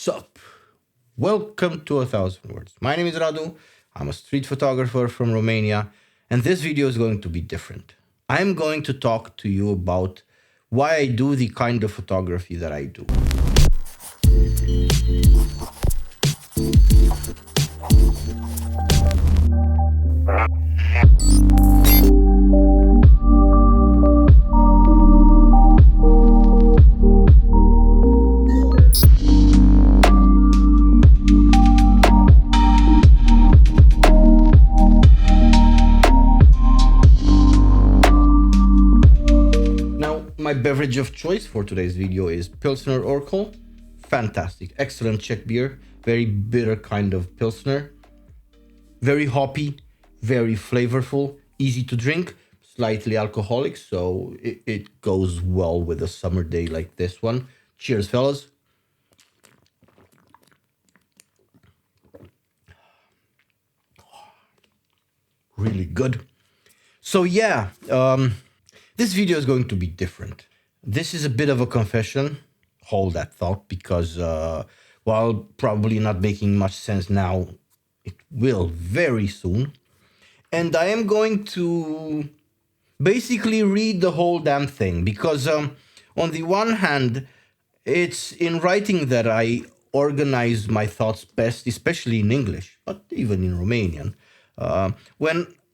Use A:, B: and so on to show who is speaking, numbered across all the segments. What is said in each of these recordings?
A: Sup? Welcome to 1000 Words. My name is Radu. I'm a street photographer from Romania, and this video is going to be different. I'm going to talk to you about why I do the kind of photography that I do. My beverage of choice for today's video is Pilsner Urquell. Fantastic, excellent Czech beer, very bitter kind of Pilsner. Very hoppy, very flavorful, easy to drink, slightly alcoholic, so it goes well with a summer day like this one. Cheers, fellas. Really good. So yeah, this video is going to be different. This is a bit of a confession. Hold that thought, because while probably not making much sense now, it will very soon. And I am going to basically read the whole damn thing, because on the one hand, it's in writing that I organize my thoughts best, especially in English, but even in Romanian.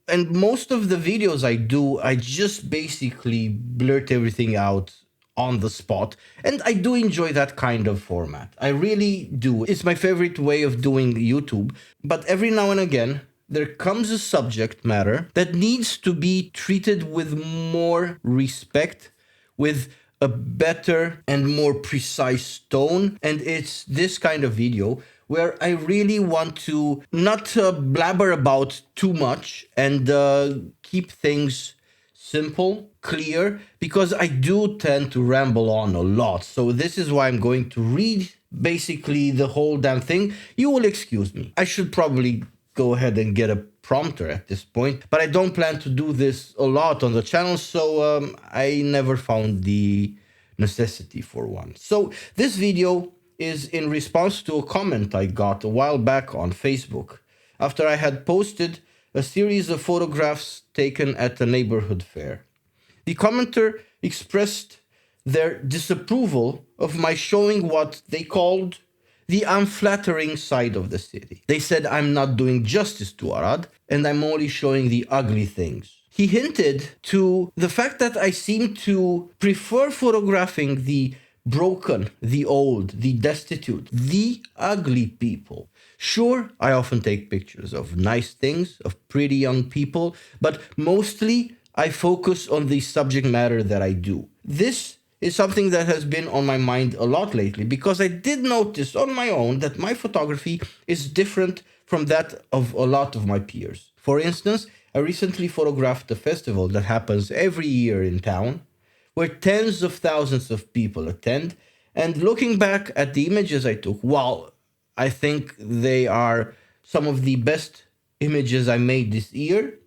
A: And most of the videos I do, I just basically blurt everything out on the spot. And I do enjoy that kind of format. I really do. It's my favorite way of doing YouTube. But every now and again, there comes a subject matter that needs to be treated with more respect, with a better and more precise tone. And it's this kind of video where I really want to not blabber about too much and keep things simple, clear, because I do tend to ramble on a lot. So this is why I'm going to read basically the whole damn thing. You will excuse me. I should probably go ahead and get a prompter at this point, but I don't plan to do this a lot on the channel, so I never found the necessity for one. So this video is in response to a comment I got a while back on Facebook after I had posted a series of photographs taken at a neighborhood fair. The commenter expressed their disapproval of my showing what they called the unflattering side of the city. They said I'm not doing justice to Arad and I'm only showing the ugly things. He hinted to the fact that I seem to prefer photographing the broken, the old, the destitute, the ugly people. Sure, I often take pictures of nice things, of pretty young people, but mostly I focus on the subject matter that I do. This is something that has been on my mind a lot lately, because I did notice on my own that my photography is different from that of a lot of my peers. For instance, I recently photographed a festival that happens every year in town, where tens of thousands of people attend, and looking back at the images I took, well, I think they are some of the best images I made this year.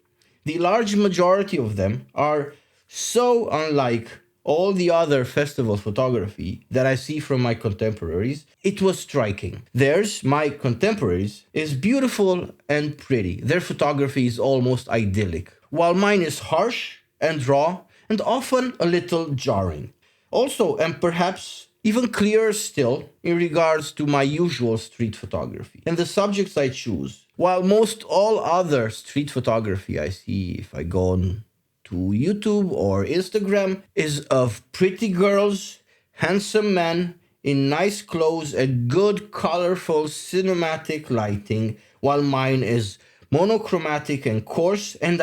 A: The large majority of them are so unlike all the other festival photography that I see from my contemporaries. It was striking. Theirs, my contemporaries, is beautiful and pretty. Their photography is almost idyllic, while mine is harsh and raw, and often a little jarring. Also, and perhaps even clearer still, in regards to my usual street photography and the subjects I choose. While most all other street photography I see if I go on to YouTube or Instagram is of pretty girls, handsome men in nice clothes and good colorful cinematic lighting, while mine is monochromatic and coarse, and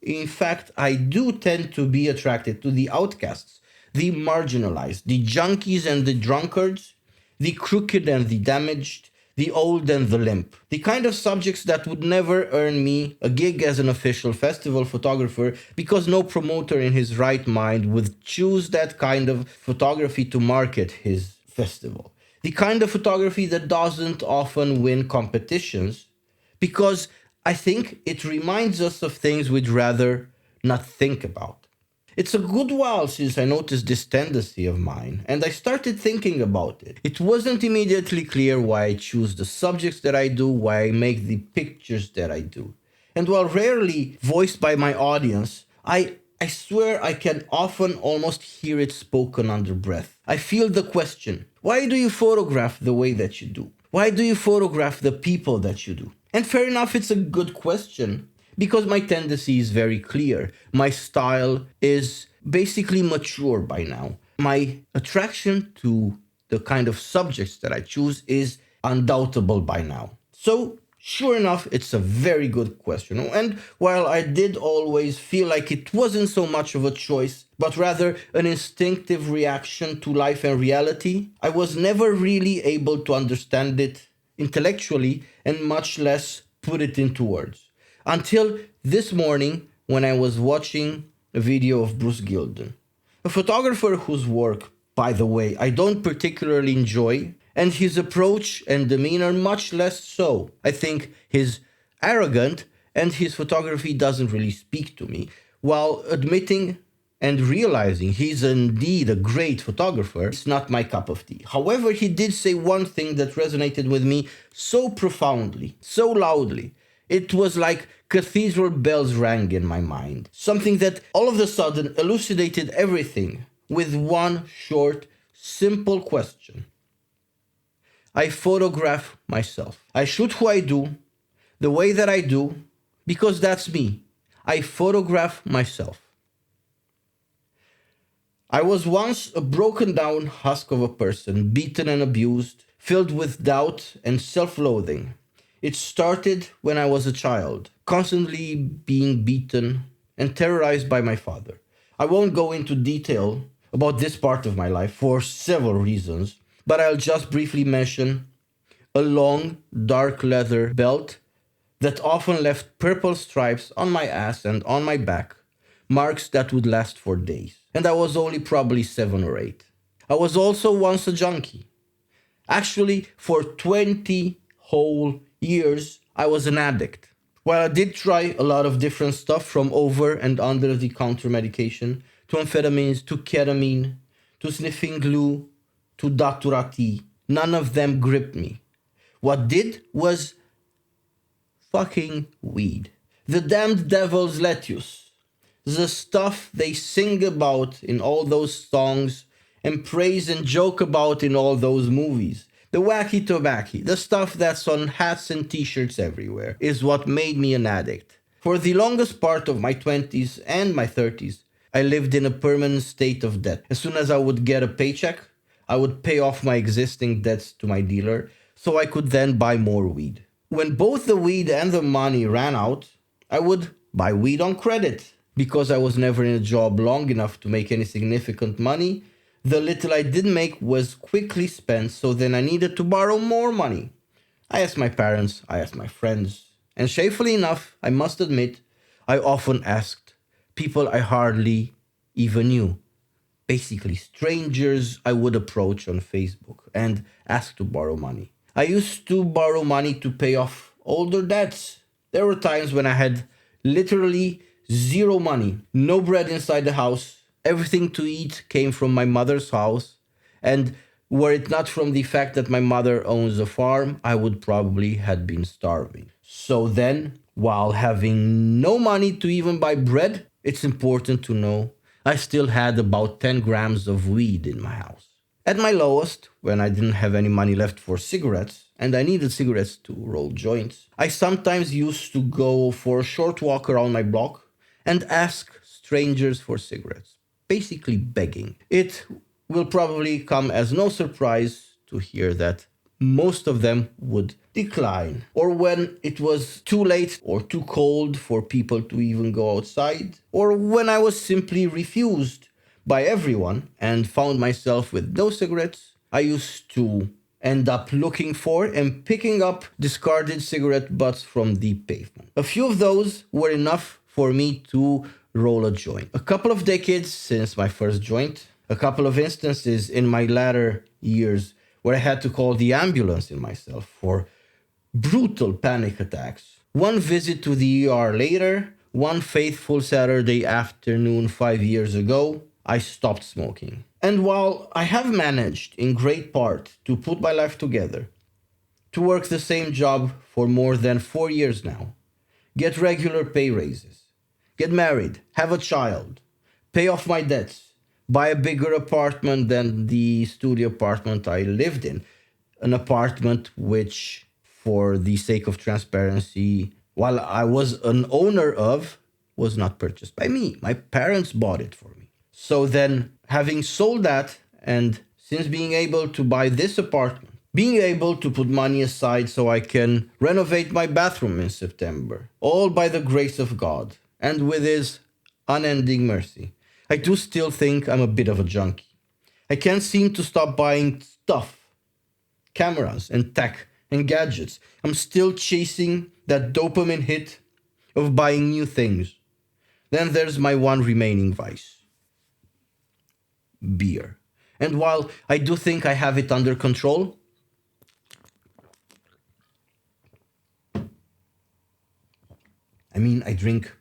A: in fact, I do tend to be attracted to the outcasts, the marginalized, the junkies and the drunkards, the crooked and the damaged, the old and the limp. The kind of subjects that would never earn me a gig as an official festival photographer, because no promoter in his right mind would choose that kind of photography to market his festival. The kind of photography that doesn't often win competitions, because I think it reminds us of things we'd rather not think about. It's a good while since I noticed this tendency of mine, and I started thinking about it. It wasn't immediately clear why I choose the subjects that I do, why I make the pictures that I do. And while rarely voiced by my audience, I swear I can often almost hear it spoken under breath. I feel the question, why do you photograph the way that you do? Why do you photograph the people that you do? And fair enough, it's a good question, because my tendency is very clear. My style is basically mature by now. My attraction to the kind of subjects that I choose is undoubtable by now. So, sure enough, it's a very good question. And while I did always feel like it wasn't so much of a choice, but rather an instinctive reaction to life and reality, I was never really able to understand it intellectually and much less put it into words. Until this morning, when I was watching a video of Bruce Gilden, a photographer whose work, by the way, I don't particularly enjoy, and his approach and demeanor much less so. I think he's arrogant and his photography doesn't really speak to me, while admitting and realizing he's indeed a great photographer. It's not my cup of tea. However, he did say one thing that resonated with me so profoundly, so loudly. It was like cathedral bells rang in my mind. Something that all of a sudden elucidated everything with one short, simple question. I photograph myself. I shoot who I do, the way that I do, because that's me. I photograph myself. I was once a broken down husk of a person, beaten and abused, filled with doubt and self-loathing. It started when I was a child, constantly being beaten and terrorized by my father. I won't go into detail about this part of my life for several reasons, but I'll just briefly mention a long, dark leather belt that often left purple stripes on my ass and on my back, marks that would last for days. And I was only probably 7 or 8. I was also once a junkie. Actually, for 20 whole years, I was an addict. While I did try a lot of different stuff, from over and under the counter medication, to amphetamines, to ketamine, to sniffing glue, to datura tea, none of them gripped me. What did was fucking weed. The damned devil's lettuce. The stuff they sing about in all those songs and praise and joke about in all those movies. The wacky tobacco, the stuff that's on hats and t-shirts everywhere, is what made me an addict. For the longest part of my 20s and my 30s, I lived in a permanent state of debt. As soon as I would get a paycheck, I would pay off my existing debts to my dealer so I could then buy more weed. When both the weed and the money ran out, I would buy weed on credit. Because I was never in a job long enough to make any significant money, the little I did make was quickly spent, so then I needed to borrow more money. I asked my parents, I asked my friends, and shamefully enough, I must admit, I often asked people I hardly even knew. Basically, strangers I would approach on Facebook and ask to borrow money. I used to borrow money to pay off older debts. There were times when I had literally zero money, no bread inside the house. Everything to eat came from my mother's house, and were it not from the fact that my mother owns a farm, I would probably have been starving. So then, while having no money to even buy bread, it's important to know I still had about 10 grams of weed in my house. At my lowest, when I didn't have any money left for cigarettes, and I needed cigarettes to roll joints, I sometimes used to go for a short walk around my block and ask strangers for cigarettes, basically begging. It will probably come as no surprise to hear that most of them would decline. Or when it was too late or too cold for people to even go outside, or when I was simply refused by everyone and found myself with no cigarettes, I used to end up looking for and picking up discarded cigarette butts from the pavement. A few of those were enough for me to roll a joint. A couple of decades since my first joint, a couple of instances in my latter years where I had to call the ambulance in myself for brutal panic attacks. One visit to the ER later, one faithful Saturday afternoon 5 years ago, I stopped smoking. And while I have managed, in great part, to put my life together, to work the same job for more than 4 years now, get regular pay raises, get married, have a child, pay off my debts, buy a bigger apartment than the studio apartment I lived in, an apartment which, for the sake of transparency, while I was an owner of, was not purchased by me. My parents bought it for me. So then, having sold that, and since being able to buy this apartment, being able to put money aside so I can renovate my bathroom in September, all by the grace of God and with His unending mercy, I do still think I'm a bit of a junkie. I can't seem to stop buying stuff, cameras and tech and gadgets. I'm still chasing that dopamine hit of buying new things. Then there's my one remaining vice: beer. And while I do think I have it under control, I mean, I drink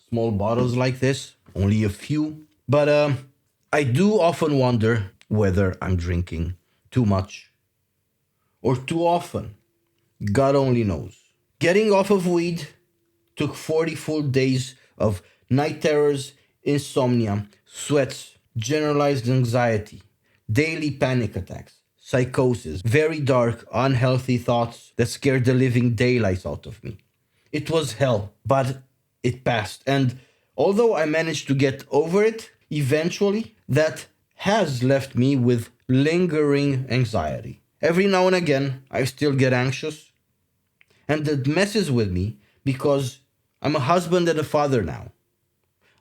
A: small bottles like this, only a few, but I do often wonder whether I'm drinking too much or too often. God only knows. Getting off of weed took 40 full days of night terrors, insomnia, sweats, generalized anxiety, daily panic attacks, psychosis, very dark, unhealthy thoughts that scared the living daylights out of me. It was hell, but it passed. And although I managed to get over it, eventually, that has left me with lingering anxiety. Every now and again, I still get anxious, and that messes with me because I'm a husband and a father now.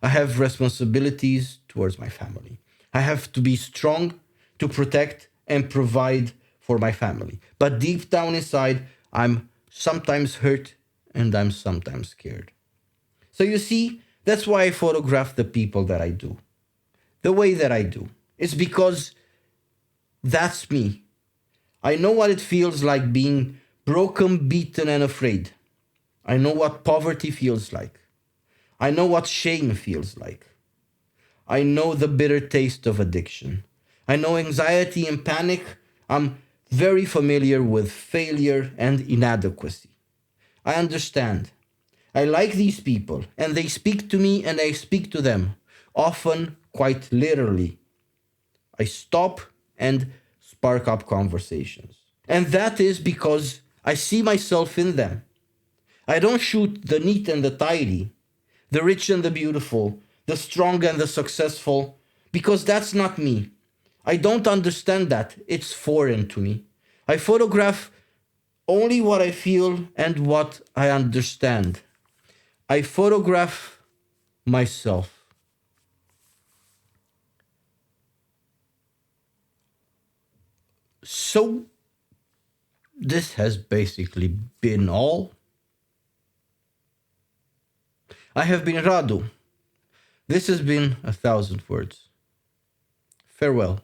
A: I have responsibilities towards my family. I have to be strong to protect and provide for my family. But deep down inside, I'm sometimes hurt and I'm sometimes scared. So you see, that's why I photograph the people that I do, the way that I do. It's because that's me. I know what it feels like being broken, beaten, and afraid. I know what poverty feels like. I know what shame feels like. I know the bitter taste of addiction. I know anxiety and panic. I'm very familiar with failure and inadequacy. I understand. I like these people, and they speak to me and I speak to them, often quite literally. I stop and spark up conversations. And that is because I see myself in them. I don't shoot the neat and the tidy, the rich and the beautiful, the strong and the successful, because that's not me. I don't understand that. It's foreign to me. I photograph only what I feel and what I understand. I photograph myself. So, this has basically been all. I have been Radu. This has been 1,000 words. Farewell.